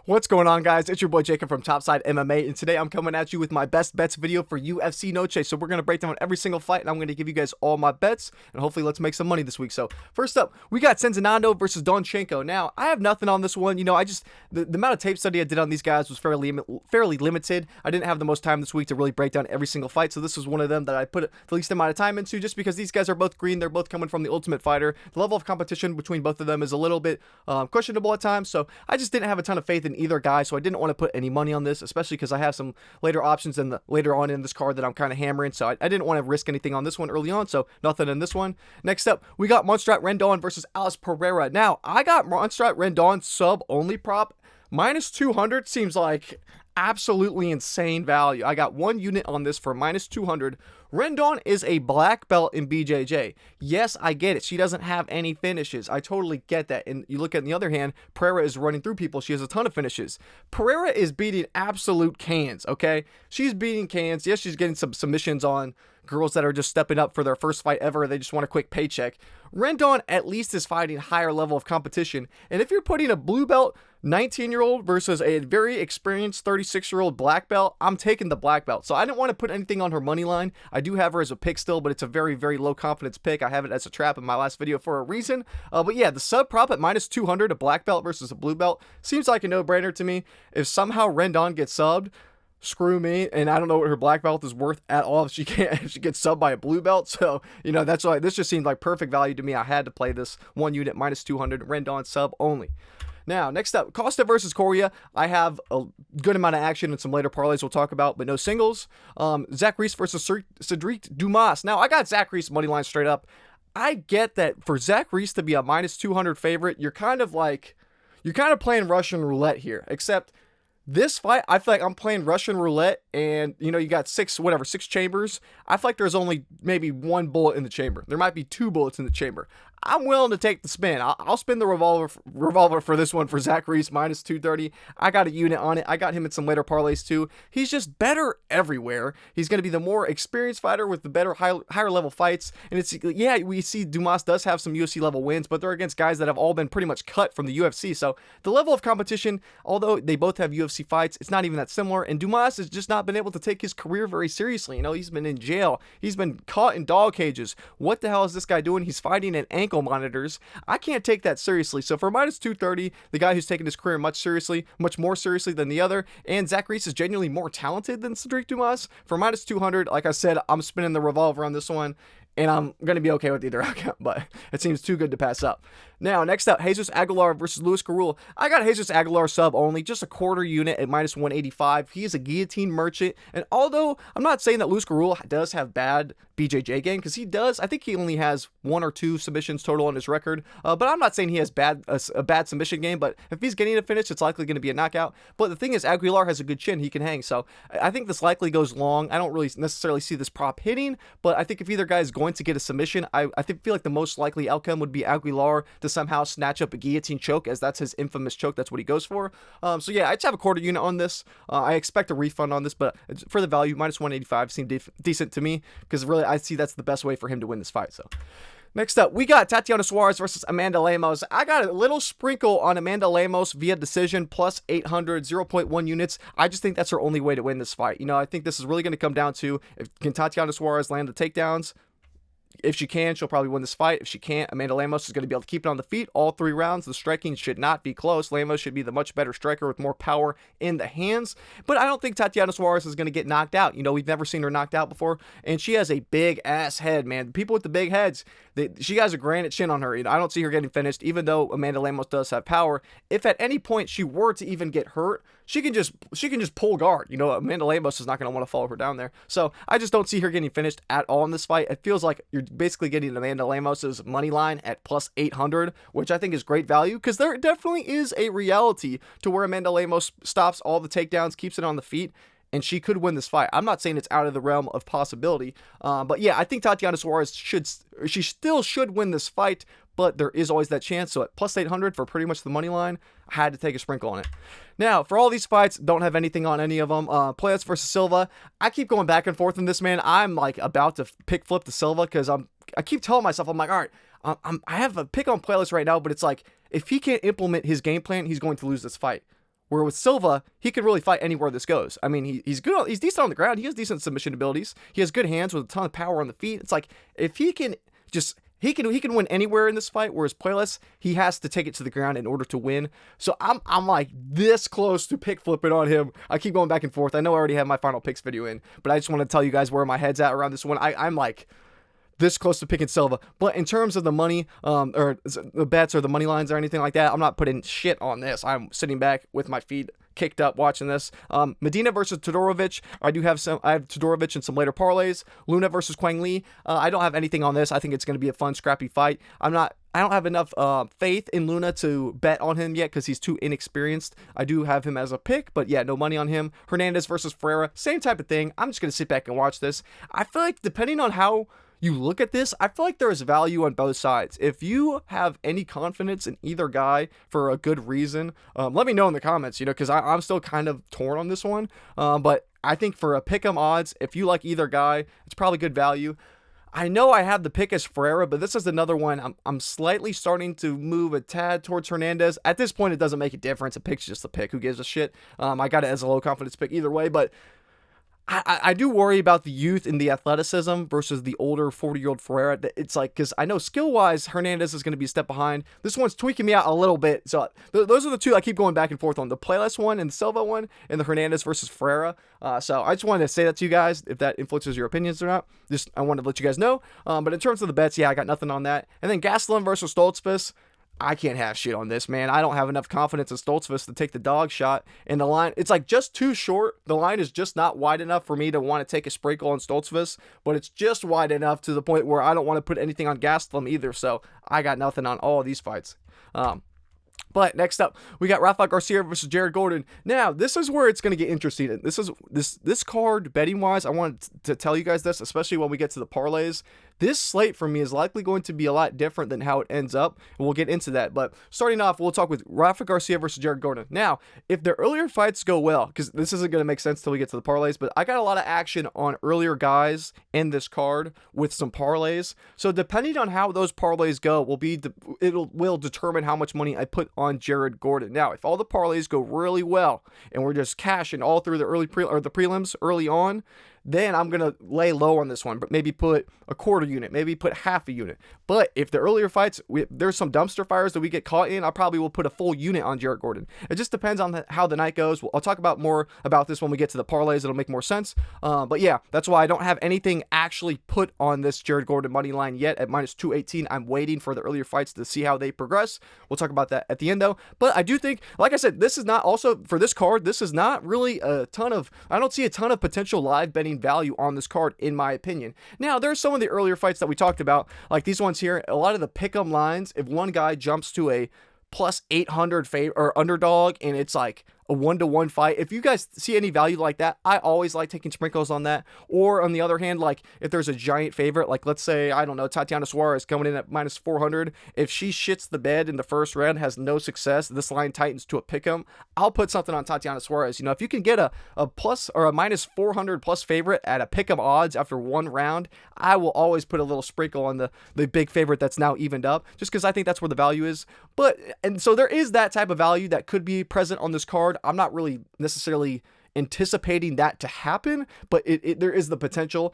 What's going on, guys? It's your boy Jacob from Topside MMA, and today I'm coming at you with my best bets video for UFC Noche. So we're going to break down every single fight, and I'm going to give you guys all my bets, and hopefully let's make some money this week. So first up, we got Senzanando versus Donchenko. Now, I have nothing on this one. The amount of tape study I did on these guys was fairly limited. I didn't have the most time this week to really break down every single fight, so this was one of them that I put the least amount of time into, just because these guys are both green. They're both coming from the Ultimate Fighter. The level of competition between both of them is a little bit questionable at times, so I just didn't have a ton of faith in either guy, so I didn't want to put any money on this, especially because I have some later options later on in this card that I'm kind of hammering, so I didn't want to risk anything on this one early on, so nothing in this one. Next up, we got Montserrat Rendon versus Alice Pereira. Now, I got Montserrat Rendon sub-only prop. Minus 200 seems like absolutely insane value. I got one unit on this for minus 200. Rendon is a black belt in BJJ. Yes, I get it. She doesn't have any finishes. I totally get that. And you look at the other hand, Pereira is running through people. She has a ton of finishes. Pereira is beating absolute cans, okay? She's beating cans. Yes, she's getting some submissions on girls that are just stepping up for their first fight ever. They just want a quick paycheck. Rendon at least is fighting higher level of competition. And if you're putting a blue belt 19-year-old versus a very experienced 36-year-old black belt, I'm taking the black belt. So I didn't want to put anything on her money line. I do have her as a pick still, but it's a very, very low confidence pick. I have it as a trap in my last video for a reason. But yeah, the sub prop at minus 200, a black belt versus a blue belt, seems like a no-brainer to me. If somehow Rendon gets subbed, screw me, and I don't know what her black belt is worth at all if she gets subbed by a blue belt. So, that's why this just seemed like perfect value to me. I had to play this one unit minus 200, Rendon sub only. Now, next up, Costa versus Correa. I have a good amount of action and some later parlays we'll talk about, but no singles. Zach Reese versus Cedric Dumas. Now, I got Zach Reese money line straight up. I get that for Zach Reese to be a minus 200 favorite, you're kind of playing Russian roulette here, except this fight, I feel like I'm playing Russian roulette, and you got six chambers. I feel like there's only maybe one bullet in the chamber. There might be two bullets in the chamber. I'm willing to take the spin. I'll spin the revolver for this one for Zach Reese, minus 230. I got a unit on it. I got him in some later parlays too. He's just better everywhere. He's going to be the more experienced fighter with the better higher level fights. And we see Dumas does have some UFC level wins, but they're against guys that have all been pretty much cut from the UFC. So the level of competition, although they both have UFC fights, it's not even that similar. And Dumas has just not been able to take his career very seriously. He's been in jail. He's been caught in dog cages. What the hell is this guy doing? He's fighting an ankle monitors. I can't take that seriously. So for minus 230, the guy who's taking his career much more seriously than the other, and Zach Reese is genuinely more talented than Cedric Dumas. For minus 200, like I said, I'm spinning the revolver on this one, and I'm going to be okay with either outcome, but it seems too good to pass up. Now, next up, Jesus Aguilar versus Luis Carrul. I got Jesus Aguilar sub only, just a quarter unit at minus 185. He is a guillotine merchant, and although I'm not saying that Luis Carrul does have bad BJJ game, because he does, I think he only has 1 or 2 submissions total on his record, but I'm not saying he has a bad submission game, but if he's getting a finish, it's likely going to be a knockout. But the thing is, Aguilar has a good chin, he can hang, so I think this likely goes long. I don't really necessarily see this prop hitting, but I think if either guy is going to get a submission, I feel like the most likely outcome would be Aguilar to somehow snatch up a guillotine choke, as that's his infamous choke. That's what he goes for. So yeah, I just have a quarter unit on this. I expect a refund on this, but for the value, minus 185 seemed decent to me, because really I see that's the best way for him to win this fight. So next up, we got Tatiana Suarez versus Amanda Lemos. I got a little sprinkle on Amanda Lemos via decision, plus 800, 0.1 units. I just think that's her only way to win this fight. I think this is really going to come down to, can Tatiana Suarez land the takedowns? If she can, she'll probably win this fight. If she can't, Amanda Lemos is going to be able to keep it on the feet all 3 rounds. The striking should not be close. Lemos should be the much better striker with more power in the hands. But I don't think Tatiana Suarez is going to get knocked out. We've never seen her knocked out before. And she has a big ass head, man. The people with the big heads, she has a granite chin on her. I don't see her getting finished, even though Amanda Lemos does have power. If at any point she were to even get hurt, she can just pull guard. Amanda Lemos is not going to want to follow her down there. So I just don't see her getting finished at all in this fight. It feels like you're basically getting Amanda Lemos's money line at plus 800, which I think is great value, because there definitely is a reality to where Amanda Lemos stops all the takedowns, keeps it on the feet, and she could win this fight. I'm not saying it's out of the realm of possibility, but yeah, I think Tatiana Suarez still should win this fight, but there is always that chance. So at plus 800 for pretty much the money line, I had to take a sprinkle on it. Now, for all these fights, don't have anything on any of them. Players versus Silva. I keep going back and forth in this, man. I'm like about to pick flip to Silva, because I keep telling myself, I'm like, all right, I have a pick on playlist right now, but it's like, if he can't implement his game plan, he's going to lose this fight. Where with Silva, he could really fight anywhere this goes. I mean, he's good. He's decent on the ground. He has decent submission abilities. He has good hands with a ton of power on the feet. It's like if he can just he can win anywhere in this fight. Whereas Playless, he has to take it to the ground in order to win. So I'm like this close to pick flipping on him. I keep going back and forth. I know I already have my final picks video in, but I just want to tell you guys where my head's at around this one. I'm like this close to picking Silva. But in terms of the money, or the bets or the money lines or anything like that, I'm not putting shit on this. I'm sitting back with my feet kicked up watching this. Medina versus Todorovic. I have Todorovic in some later parlays. Luna versus Quang Lee. I don't have anything on this. I think it's going to be a fun, scrappy fight. I don't have enough faith in Luna to bet on him yet because he's too inexperienced. I do have him as a pick, but yeah, no money on him. Hernandez versus Ferreira. Same type of thing. I'm just going to sit back and watch this. I feel like depending on how you look at this, I feel like there is value on both sides. If you have any confidence in either guy for a good reason, let me know in the comments, because I'm still kind of torn on this one. But I think for a pick'em odds, if you like either guy, it's probably good value. I know I have the pick as Ferreira, but this is another one. I'm slightly starting to move a tad towards Hernandez. At this point, it doesn't make a difference. A pick's just a pick. Who gives a shit? I got it as a low confidence pick either way, but I do worry about the youth and the athleticism versus the older 40-year-old Ferreira. It's like, because I know skill-wise, Hernandez is going to be a step behind. This one's tweaking me out a little bit. So those are the two I keep going back and forth on. The Playlist one and the Silva one and the Hernandez versus Ferreira. So I just wanted to say that to you guys, if that influences your opinions or not. I wanted to let you guys know. But in terms of the bets, yeah, I got nothing on that. And then Gastelum versus Stoltzfus. I can't have shit on this, man. I don't have enough confidence in Stoltzfus to take the dog shot. And the line, it's like just too short. The line is just not wide enough for me to want to take a sprinkle on Stoltzfus, but it's just wide enough to the point where I don't want to put anything on Gastelum either. So I got nothing on all of these fights. But next up, we got Rafa Garcia versus Jared Gordon. Now, this is where it's going to get interesting. This card, betting-wise, I wanted to tell you guys this, especially when we get to the parlays. This slate for me is likely going to be a lot different than how it ends up, and we'll get into that. But starting off, we'll talk with Rafa Garcia versus Jared Gordon. Now, if the earlier fights go well, because this isn't going to make sense till we get to the parlays, but I got a lot of action on earlier guys in this card with some parlays. So depending on how those parlays go, will determine how much money I put on Jared Gordon. Now, if all the parlays go really well and we're just cashing all through the prelims early on, then I'm going to lay low on this one, but maybe put a quarter unit, maybe put half a unit. But if the earlier fights, there's some dumpster fires that we get caught in, I probably will put a full unit on Jared Gordon. It just depends on how the night goes. I'll talk more about this when we get to the parlays. It'll make more sense. But yeah, that's why I don't have anything actually put on this Jared Gordon money line yet at minus 218. I'm waiting for the earlier fights to see how they progress. We'll talk about that at the end though. But I do think, like I said, this is not also for this card, this is not really I don't see a ton of potential live betting value on this card in my opinion. Now there's some of the earlier fights that we talked about, like these ones here. A lot of the pick'em lines, if one guy jumps to a plus 800 or underdog and it's like a 1-to-1 fight, if you guys see any value like that, I always like taking sprinkles on that. Or on the other hand, like if there's a giant favorite, like let's say, I don't know, Tatiana Suarez coming in at minus 400, if she shits the bed in the first round, has no success, this line tightens to a pick'em, I'll put something on Tatiana Suarez. If you can get a plus or a minus 400 plus favorite at a pick'em odds after one round, I will always put a little sprinkle on the big favorite that's now evened up, just because I think that's where the value is. And so there is that type of value that could be present on this card. I'm not really necessarily anticipating that to happen, but there is the potential.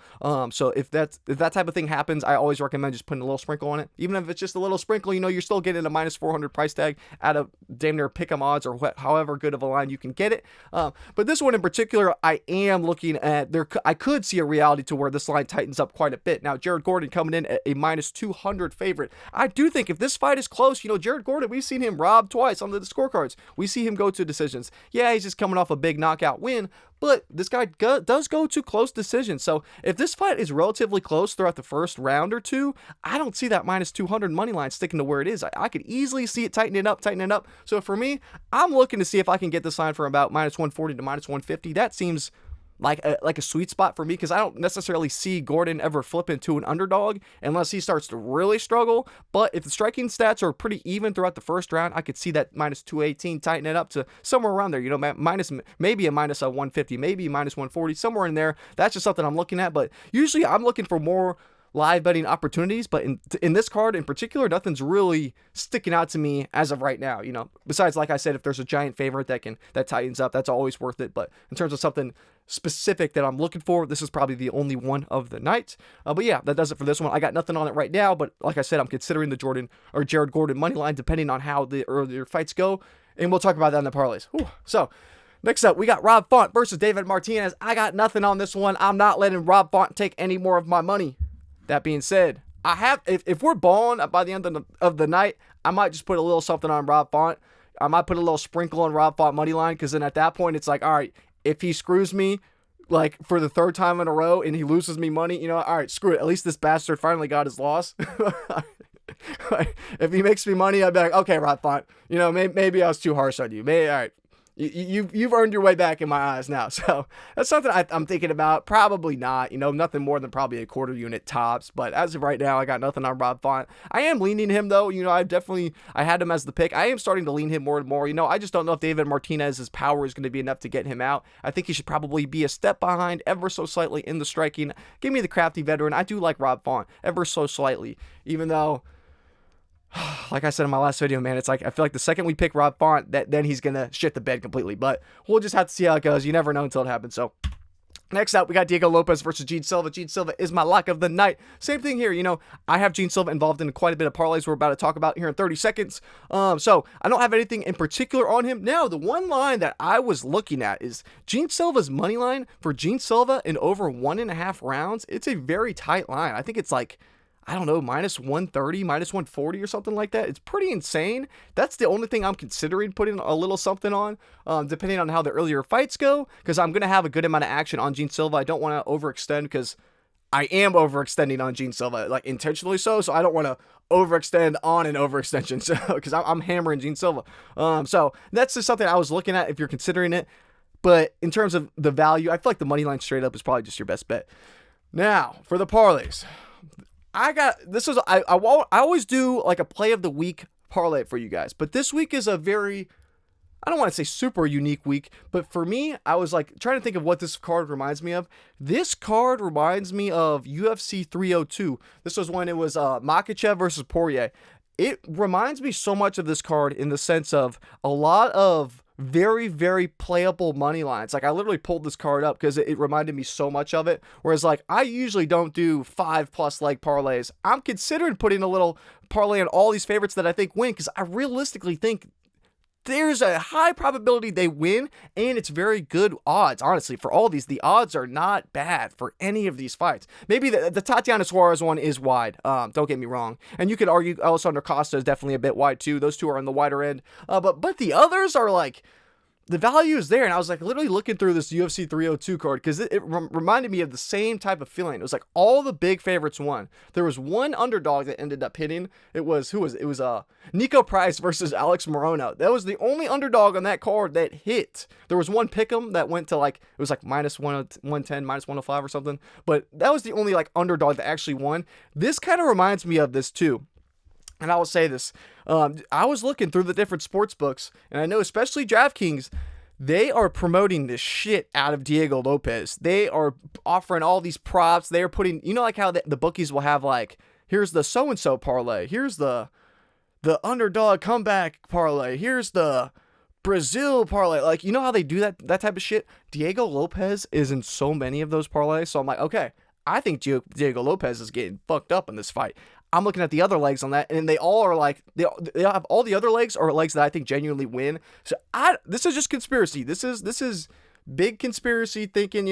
So if that type of thing happens, I always recommend just putting a little sprinkle on it. Even if it's just a little sprinkle, you're still getting a minus 400 price tag at a damn near pick'em odds or however good of a line you can get it. But this one in particular, I am looking at I could see a reality to where this line tightens up quite a bit. Now, Jared Gordon coming in at a minus 200 favorite. I do think if this fight is close, Jared Gordon, we've seen him robbed twice on the scorecards. We see him go to decisions. Yeah, he's just coming off a big knockout win, but this guy does go to close decisions. So if this fight is relatively close throughout the first round or two, I don't see that minus 200 money line sticking to where it is. I could easily see it tightening up. So for me, I'm looking to see if I can get this line for about minus 140 to minus 150. That seems like a sweet spot for me, because I don't necessarily see Gordon ever flip into an underdog unless he starts to really struggle. But if the striking stats are pretty even throughout the first round, I could see that minus 218 tighten it up to somewhere around there, maybe a minus 150, maybe minus 140, somewhere in there. That's just something I'm looking at. But usually I'm looking for more live betting opportunities, but in this card in particular, nothing's really sticking out to me as of right now. Besides, like I said, if there's a giant favorite that tightens up, that's always worth it. But in terms of something specific that I'm looking for, this is probably the only one of the night. But yeah, that does it for this one. I got nothing on it right now, but like I said, I'm considering the Jared Gordon money line depending on how the earlier fights go, and we'll talk about that in the parlays. Whew. So next up, we got Rob Font versus David Martinez. I got nothing on this one. I'm not letting Rob Font take any more of my money. That being said, if we're balling by the end of the night, I might just put a little something on Rob Font. I might put a little sprinkle on Rob Font money line, because then at that point, it's like, all right, if he screws me like for the third time in a row and he loses me money, all right, screw it. At least this bastard finally got his loss. If he makes me money, I'd be like, okay, Rob Font, maybe I was too harsh on you. Maybe, all right. You've earned your way back in my eyes now. So that's something I'm thinking about. Probably not, nothing more than probably a quarter unit tops. But as of right now, I got nothing on Rob Font. I am leaning him though. I had him as the pick. I am starting to lean him more and more. I just don't know if David Martinez's power is going to be enough to get him out. I think he should probably be a step behind ever so slightly in the striking. Give me the crafty veteran. I do like Rob Font ever so slightly, even though, like I said in my last video, man, it's like I feel like the second we pick Rob Font, then he's gonna shit the bed completely. But we'll just have to see how it goes. You never know until it happens. So next up, we got Diego Lopes versus Jean Silva. Jean Silva is my lock of the night. Same thing here. I have Jean Silva involved in quite a bit of parlays we're about to talk about here in 30 seconds. So I don't have anything in particular on him. Now, the one line that I was looking at is Jean Silva's money line for Jean Silva in over 1.5 rounds. It's a very tight line. I think it's like, I don't know, minus 130, minus 140 or something like that. It's pretty insane. That's the only thing I'm considering putting a little something on, depending on how the earlier fights go, because I'm going to have a good amount of action on Jean Silva. I don't want to overextend, because I am overextending on Jean Silva, like intentionally so I don't want to overextend on an overextension, so because I'm hammering Jean Silva. So that's just something I was looking at if you're considering it. But in terms of the value, I feel like the money line straight up is probably just your best bet. Now, for the parlays. I always do like a play of the week parlay for you guys, but this week is a very, I don't want to say super unique week, but for me, I was like trying to think of what this card reminds me of. This card reminds me of UFC 302. This was when it was Makhachev versus Poirier. It reminds me so much of this card in the sense of a lot of very, very playable money lines. Like I literally pulled this card up because it reminded me so much of it. Whereas like I usually don't do 5+ leg parlays. I'm considering putting a little parlay on all these favorites that I think win, because I realistically think there's a high probability they win, and it's very good odds. Honestly, for all these, the odds are not bad for any of these fights. Maybe the Tatiana Suarez one is wide. Don't get me wrong. And you could argue Alessandro Costa is definitely a bit wide too. Those two are on the wider end. But the others are like, the value is there. And I was like literally looking through this UFC 302 card because it reminded me of the same type of feeling. It was like all the big favorites won. There was one underdog that ended up hitting. It was Nico Price versus Alex Morono. That was the only underdog on that card that hit. There was one pick'em that went to like, it was like minus 110, minus 105 or something. But that was the only like underdog that actually won. This kind of reminds me of this too. And I will say this, I was looking through the different sports books, and I know especially DraftKings, they are promoting the shit out of Diego Lopes. They are offering all these props. They are putting, like how the bookies will have like, here's the so-and-so parlay. Here's the underdog comeback parlay. Here's the Brazil parlay. Like, you know how they do that type of shit? Diego Lopes is in so many of those parlays. So I'm like, okay, I think Diego Lopes is getting fucked up in this fight. I'm looking at the other legs on that, and they all are like, they have all the other legs are legs that I think genuinely win. So this is just conspiracy. This is big conspiracy thinking.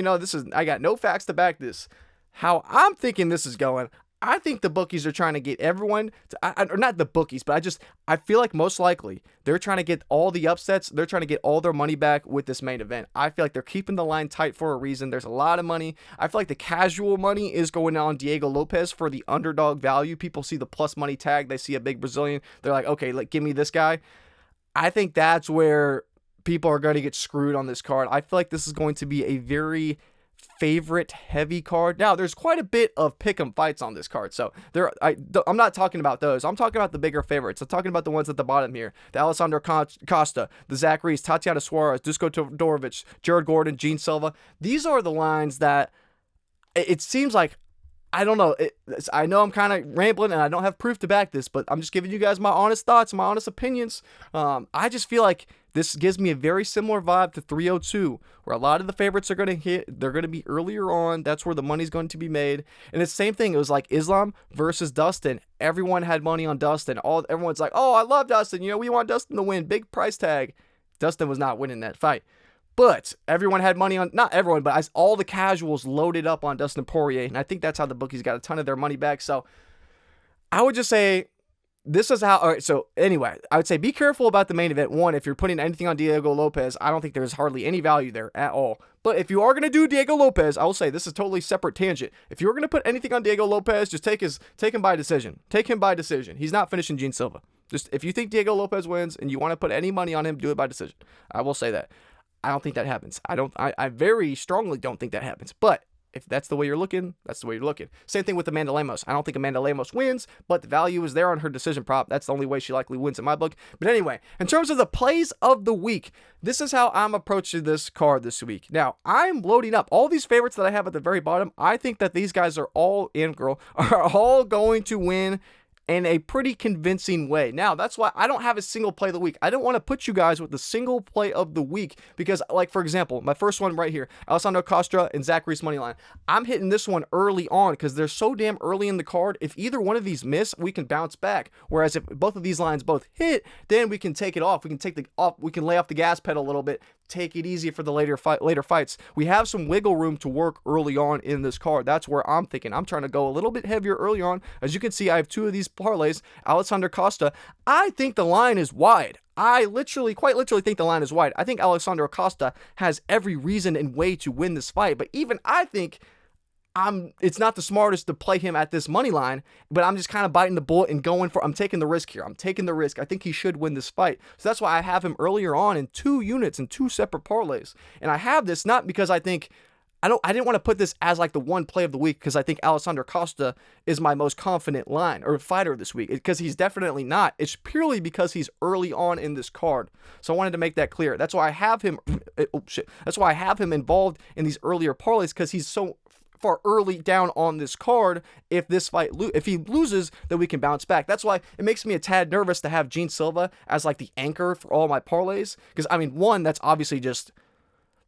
I got no facts to back this. How I'm thinking this is going, I think the bookies are trying to get everyone to, or not the bookies, but I feel like most likely they're trying to get all the upsets. They're trying to get all their money back with this main event. I feel like they're keeping the line tight for a reason. There's a lot of money. I feel like the casual money is going on Diego Lopes for the underdog value. People see the plus money tag. They see a big Brazilian. They're like, okay, give me this guy. I think that's where people are going to get screwed on this card. I feel like this is going to be a very favorite heavy card. Now there's quite a bit of pick'em fights on this card, so I'm not talking about those. I'm talking about the bigger favorites. I'm talking about the ones at the bottom here: the Alessandro Costa, the Zach Reese, Tatiana Suarez, Dusko Todorovic, Jared Gordon, Jean Silva. These are the lines that it seems like I don't know. I know I'm kind of rambling and I don't have proof to back this, but I'm just giving you guys my honest thoughts, my honest opinions. I just feel like this gives me a very similar vibe to 302, where a lot of the favorites are going to hit. They're going to be earlier on. That's where the money's going to be made. And it's the same thing. It was like Islam versus Dustin. Everyone had money on Dustin. Everyone's like, oh, I love Dustin. You know, we want Dustin to win. Big price tag. Dustin was not winning that fight. But everyone had money on, not everyone, but all the casuals loaded up on Dustin Poirier. And I think that's how the bookies got a ton of their money back. So I would just say this is how, all right, so anyway, I would say be careful about the main event. One, if you're putting anything on Diego Lopes, I don't think there's hardly any value there at all. But if you are going to do Diego Lopes, I will say this is totally separate tangent. If you're going to put anything on Diego Lopes, just take him by decision. Take him by decision. He's not finishing Jean Silva. Just if you think Diego Lopes wins and you want to put any money on him, do it by decision. I will say that. I don't think that happens. I very strongly don't think that happens. But if that's the way you're looking, that's the way you're looking. Same thing with Amanda Lemos. I don't think Amanda Lemos wins, but the value is there on her decision prop. That's the only way she likely wins in my book. But anyway, in terms of the plays of the week, this is how I'm approaching this card this week. Now, I'm loading up all these favorites that I have at the very bottom. I think that these guys are all going to win in a pretty convincing way. Now, that's why I don't have a single play of the week. I don't want to put you guys with the single play of the week because, like, for example, my first one right here, Alessandro Costa and Zach Reese money line. I'm hitting this one early on because they're so damn early in the card. If either one of these miss, we can bounce back. Whereas if both of these lines both hit, then we can take it off. We can lay off the gas pedal a little bit. Take it easy for the later fights. We have some wiggle room to work early on in this card. That's where I'm thinking. I'm trying to go a little bit heavier early on. As you can see, I have two of these parlays. Alessandro Costa. I think the line is wide. I quite literally think the line is wide. I think Alessandro Costa has every reason and way to win this fight. But even I think it's not the smartest to play him at this money line, but I'm just kind of biting the bullet and I'm taking the risk here. I'm taking the risk. I think he should win this fight. So that's why I have him earlier on in 2 units and 2 separate parlays. And I have this not because I think, I didn't want to put this as like the one play of the week because I think Alessandro Costa is my most confident line or fighter this week, because he's definitely not. It's purely because he's early on in this card. So I wanted to make that clear. That's why I have him, That's why I have him involved in these earlier parlays, because he's so far early down on this card. If this fight, if he loses, then we can bounce back. That's why it makes me a tad nervous to have Jean Silva as like the anchor for all my parlays. Because I mean, one, that's obviously just,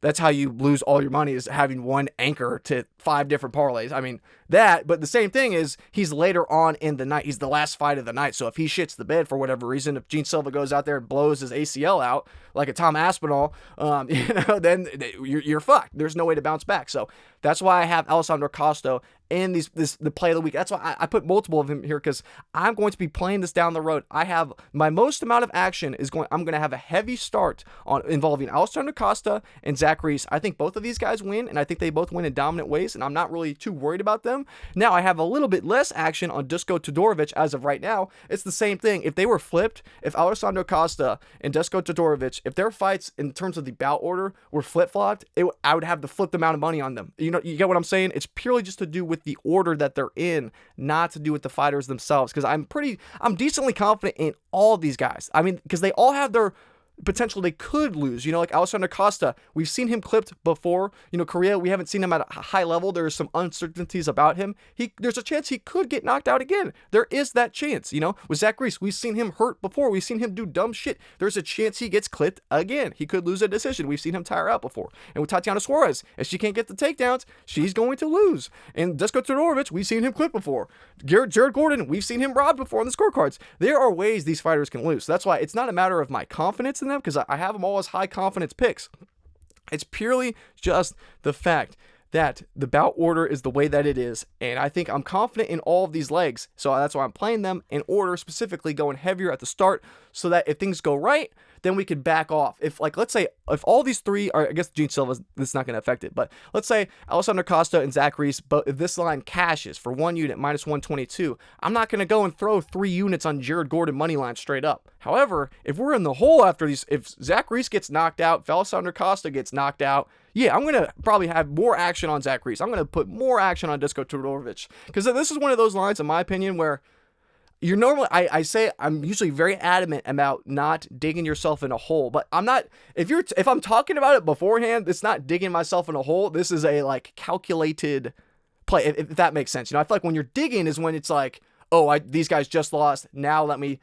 that's how you lose all your money, is having one anchor to 5 different parlays. I mean, but the same thing is he's later on in the night. He's the last fight of the night. So if he shits the bed for whatever reason, if Jean Silva goes out there and blows his ACL out like a Tom Aspinall, then you're fucked. There's no way to bounce back. So that's why I have Alessandro Costa in the play of the week. That's why I put multiple of him here, because I'm going to be playing this down the road. I have my most amount of action I'm going to have a heavy start on involving Alessandro Costa and Zach Reese. I think both of these guys win, and I think they both win in dominant ways, and I'm not really too worried about them. Now, I have a little bit less action on Dusko Todorovic as of right now. It's the same thing. If they were flipped, if Alessandro Costa and Dusko Todorovic, if their fights in terms of the bout order were flip-flopped, I would have the flipped amount of money on them. You get what I'm saying? It's purely just to do with the order that they're in, not to do with the fighters themselves, because I'm decently confident in all these guys. I mean, because they all have their potential they could lose. Like Alessandro Costa, we've seen him clipped before. Korea, we haven't seen him at a high level. There's some uncertainties about him. There's a chance he could get knocked out again. There is that chance. With Zach Reese, we've seen him hurt before. We've seen him do dumb shit. There's a chance he gets clipped again. He could lose a decision. We've seen him tire out before. And with Tatiana Suarez, if she can't get the takedowns, she's going to lose. And Dusko Todorovic, we've seen him clip before. Jared Gordon, we've seen him robbed before on the scorecards. There are ways these fighters can lose. So that's why it's not a matter of my confidence in them, because I have them all as high confidence picks. It's purely just the fact that the bout order is the way that it is, and I think I'm confident in all of these legs, so that's why I'm playing them in order, specifically going heavier at the start, so that if things go right, then we could back off. If, like, let's say, if all these three are, I guess Jean Silva, this is not going to affect it, but let's say Alessandro Costa and Zach Reese, but if this line cashes for 1 unit, minus 122, I'm not going to go and throw 3 units on Jared Gordon money line straight up. However, if we're in the hole after these, if Zach Reese gets knocked out, if Alessandro Costa gets knocked out, yeah, I'm going to probably have more action on Zach Reese. I'm going to put more action on Dusko Todorovic, because this is one of those lines, in my opinion, where you're normally, I say I'm usually very adamant about not digging yourself in a hole, but I'm not, if I'm talking about it beforehand, it's not digging myself in a hole. This is a calculated play, if that makes sense. You know, I feel like when you're digging is when it's like, oh, these guys just lost. Now let me,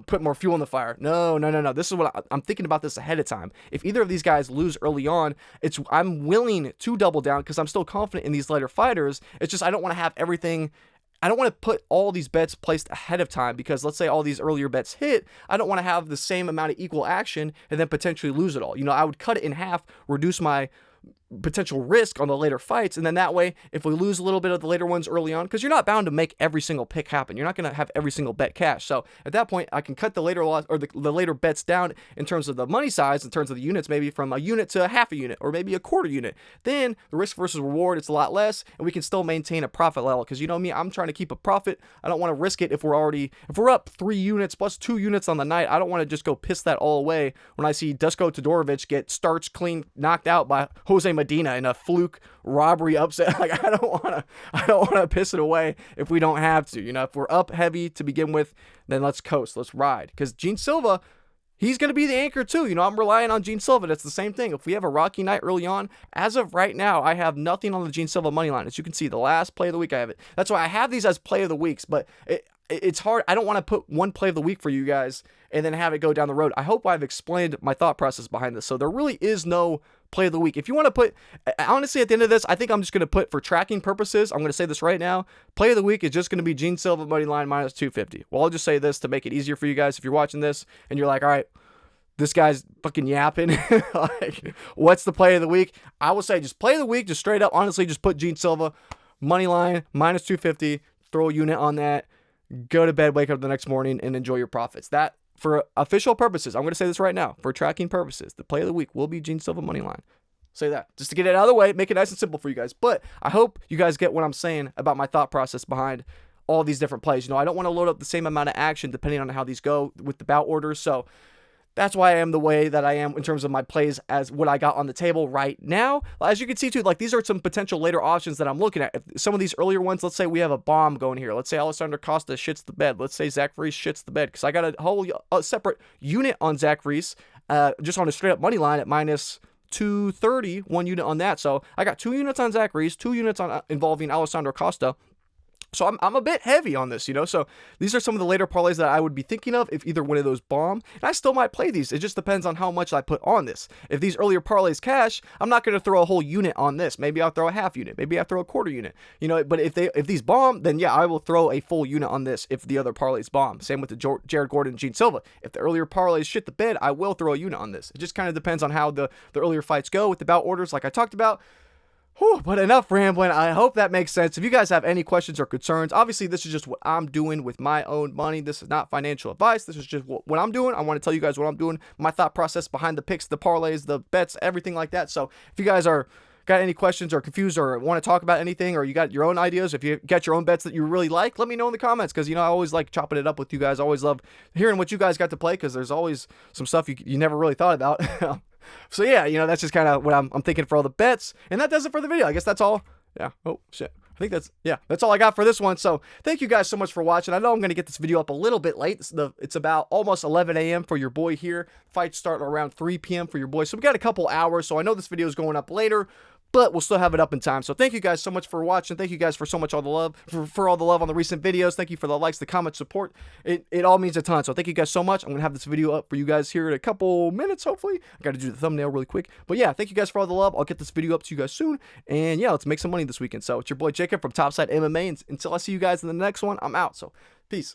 put more fuel in the fire. No. This is what I'm thinking about this ahead of time. If either of these guys lose early on, I'm willing to double down because I'm still confident in these later fighters. It's just I don't want to have everything. I don't want to put all these bets placed ahead of time because let's say all these earlier bets hit. I don't want to have the same amount of equal action and then potentially lose it all. You know, I would cut it in half, reduce my potential risk on the later fights, and then that way if we lose a little bit of the later ones early on, because you're not bound to make every single pick happen, you're not going to have every single bet cash, so at that point I can cut the later loss or the later bets down in terms of the money size, in terms of the units, maybe from a unit to a half a unit or maybe a quarter unit. Then the risk versus reward, it's a lot less and we can still maintain a profit level, because you know me, I'm trying to keep a profit. I don't want to risk it if we're up 3 units plus 2 units on the night. I don't want to just go piss that all away when I see Dusko Todorovic get starched clean knocked out by Jose Medina in a fluke robbery upset. Like I don't want to piss it away if we don't have to. You know, if we're up heavy to begin with, then let's coast, let's ride. Because Jean Silva, he's going to be the anchor too. You know, I'm relying on Jean Silva. That's the same thing. If we have a rocky night early on, as of right now, I have nothing on the Jean Silva money line. As you can see, the last play of the week I have it. That's why I have these as play of the weeks, but it's hard. I don't want to put one play of the week for you guys and then have it go down the road. I hope I've explained my thought process behind this. So there really is no play of the week. If you want to put, honestly, at the end of this, I think I'm just going to put, for tracking purposes, I'm going to say this right now, play of the week is just going to be Jean Silva money line minus 250. Well, I'll just say this to make it easier for you guys. If you're watching this and you're like, all right, this guy's fucking yapping, like, what's the play of the week? I will say just play of the week, just straight up, honestly, just put Jean Silva money line minus 250, throw a unit on that, go to bed, wake up the next morning, and enjoy your profits. That, for official purposes, I'm going to say this right now, for tracking purposes, the play of the week will be Jean Silva money line. Say that just to get it out of the way, make it nice and simple for you guys. But I hope you guys get what I'm saying about my thought process behind all these different plays. You know, I don't want to load up the same amount of action depending on how these go with the bout orders. So that's why I am the way that I am in terms of my plays as what I got on the table right now. As you can see too, like these are some potential later options that I'm looking at. If some of these earlier ones, let's say we have a bomb going here. Let's say Alessandro Costa shits the bed. Let's say Zach Reese shits the bed, because I got a whole separate unit on Zach Reese, just on a straight up money line at minus 230, 1 unit on that. So I got 2 units on Zach Reese, 2 units on involving Alessandro Costa. So I'm a bit heavy on this, you know. So these are some of the later parlays that I would be thinking of if either one of those bomb. And I still might play these. It just depends on how much I put on this. If these earlier parlays cash, I'm not going to throw a whole unit on this. Maybe I'll throw a half unit. Maybe I'll throw a quarter unit. You know, but if these bomb, then yeah, I will throw a full unit on this if the other parlays bomb. Same with the Jared Gordon and Jean Silva. If the earlier parlays shit the bed, I will throw a unit on this. It just kind of depends on how the earlier fights go with the bout orders, like I talked about. Whew, but enough rambling. I hope that makes sense. If you guys have any questions or concerns, obviously this is just what I'm doing with my own money. This is not financial advice. This is just what I'm doing. I want to tell you guys what I'm doing, my thought process behind the picks, the parlays, the bets, everything like that. So if you guys got any questions or confused or want to talk about anything, or you got your own ideas, if you got your own bets that you really like, let me know in the comments, because you know I always like chopping it up with you guys. I always love hearing what you guys got to play, because there's always some stuff you never really thought about. So yeah, you know, that's just kind of what I'm thinking for all the bets. And that does it for the video. I guess that's all. Yeah. Oh, shit. I think that's all I got for this one. So thank you guys so much for watching. I know I'm going to get this video up a little bit late. It's about almost 11 a.m. for your boy here. Fights start around 3 p.m. for your boy. So we got a couple hours. So I know this video is going up later, but we'll still have it up in time. So thank you guys so much for watching. Thank you guys for so much all the love, for all the love on the recent videos. Thank you for the likes, the comments, support. It all means a ton. So thank you guys so much. I'm going to have this video up for you guys here in a couple minutes, hopefully. I got to do the thumbnail really quick. But yeah, thank you guys for all the love. I'll get this video up to you guys soon. And yeah, let's make some money this weekend. So it's your boy Jacob from Topside MMA. And until I see you guys in the next one, I'm out. So peace.